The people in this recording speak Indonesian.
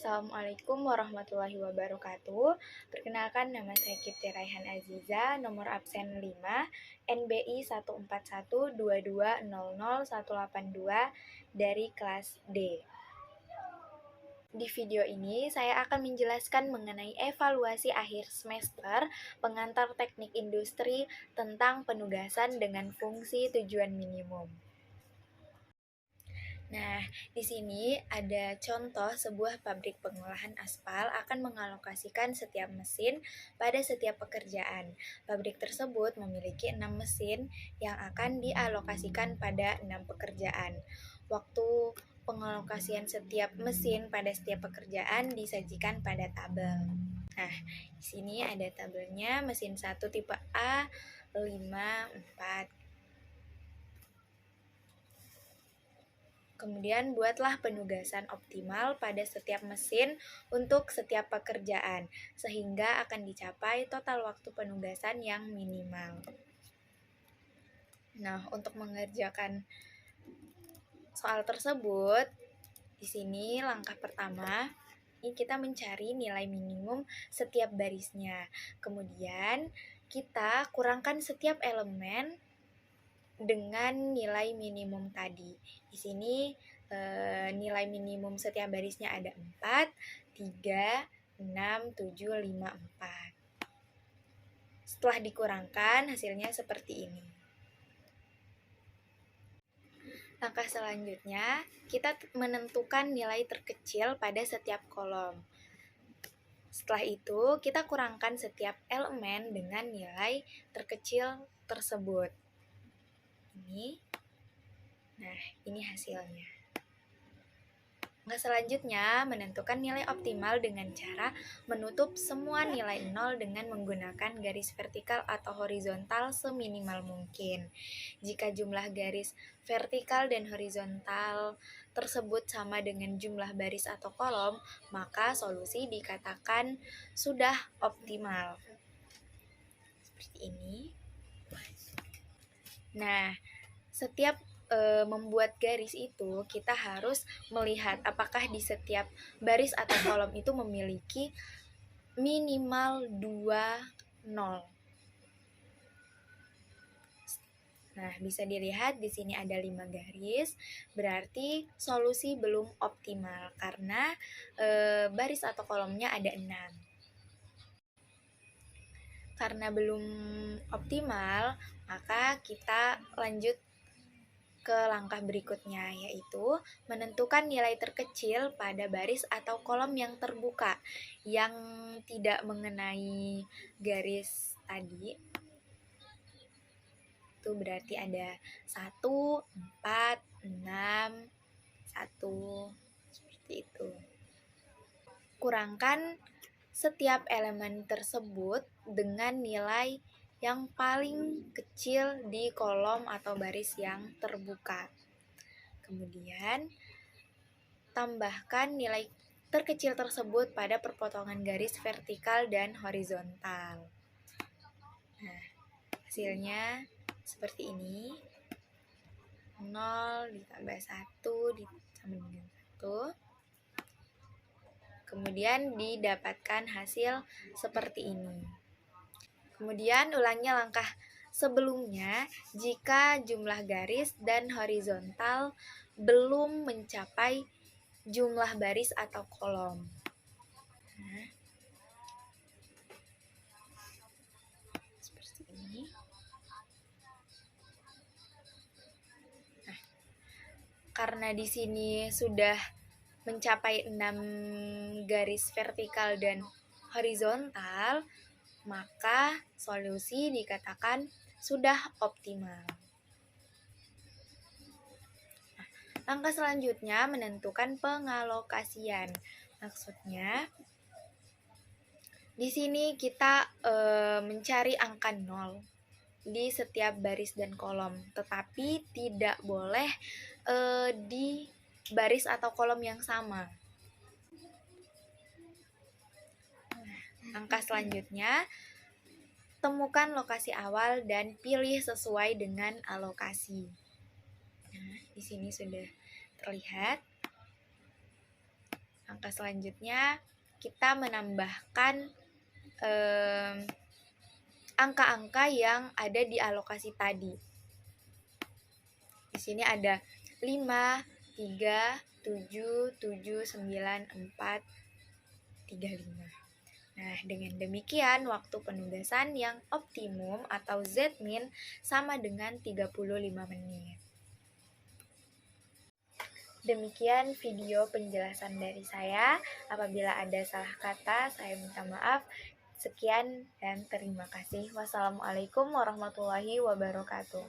Assalamualaikum warahmatullahi wabarakatuh. Perkenalkan, nama saya Kipti Raihan Aziza, nomor absen 5, NBI 14122000182 dari kelas D. Di video ini, saya akan menjelaskan mengenai evaluasi akhir semester pengantar teknik industri tentang penugasan dengan fungsi tujuan minimum. Nah, di sini ada contoh sebuah pabrik pengolahan aspal akan mengalokasikan setiap mesin pada setiap pekerjaan. Pabrik tersebut memiliki 6 mesin yang akan dialokasikan pada 6 pekerjaan. Waktu pengalokasian setiap mesin pada setiap pekerjaan disajikan pada tabel. Nah, di sini ada tabelnya mesin 1 tipe A 5, 4. Kemudian buatlah penugasan optimal pada setiap mesin untuk setiap pekerjaan, sehingga akan dicapai total waktu penugasan yang minimal. Nah, untuk mengerjakan soal tersebut, di sini langkah pertama, ini kita mencari nilai minimum setiap barisnya. Kemudian, kita kurangkan setiap elemen dengan nilai minimum tadi. Di sini nilai minimum setiap barisnya ada 4, 3, 6, 7, 5, 4. Setelah dikurangkan, hasilnya seperti ini. Langkah selanjutnya, kita menentukan nilai terkecil pada setiap kolom. Setelah itu, kita kurangkan setiap elemen dengan nilai terkecil tersebut. Ini hasilnya. Langkah selanjutnya, menentukan nilai optimal dengan cara menutup semua nilai 0 dengan menggunakan garis vertikal atau horizontal seminimal mungkin. Jika jumlah garis vertikal dan horizontal tersebut sama dengan jumlah baris atau kolom, maka solusi dikatakan sudah optimal. Seperti ini. Nah, setiap membuat garis itu, kita harus melihat apakah di setiap baris atau kolom itu memiliki minimal 2 nol. Nah, bisa dilihat di sini ada 5 garis, berarti solusi belum optimal karena baris atau kolomnya ada 6. Karena belum optimal, maka kita lanjut ke langkah berikutnya, yaitu menentukan nilai terkecil pada baris atau kolom yang terbuka yang tidak mengenai garis tadi. Itu berarti ada 1, 4, 6, 1, seperti itu. Kurangkan setiap elemen tersebut dengan nilai yang paling kecil di kolom atau baris yang terbuka. Kemudian, tambahkan nilai terkecil tersebut pada perpotongan garis vertikal dan horizontal. Nah, hasilnya seperti ini. 0 ditambah 1 sama dengan 1. Kemudian didapatkan hasil seperti ini. Kemudian ulangi langkah sebelumnya jika jumlah garis dan horizontal belum mencapai jumlah baris atau kolom. Seperti ini. Karena di sini sudah mencapai 6 garis vertikal dan horizontal, maka solusi dikatakan sudah optimal. Langkah selanjutnya menentukan pengalokasian. Maksudnya, di sini kita mencari angka 0 di setiap baris dan kolom, tetapi tidak boleh di baris atau kolom yang sama. Langkah selanjutnya, temukan lokasi awal dan pilih sesuai dengan alokasi. Nah, di sini sudah terlihat. Langkah selanjutnya, kita menambahkan angka-angka yang ada di alokasi tadi. Di sini ada 5, 3, 7, 7, 9, 4, 3, 5. Nah, dengan demikian waktu penugasan yang optimum atau Z-min sama dengan 35 menit. Demikian video penjelasan dari saya. Apabila ada salah kata, saya minta maaf. Sekian dan terima kasih. Wassalamualaikum warahmatullahi wabarakatuh.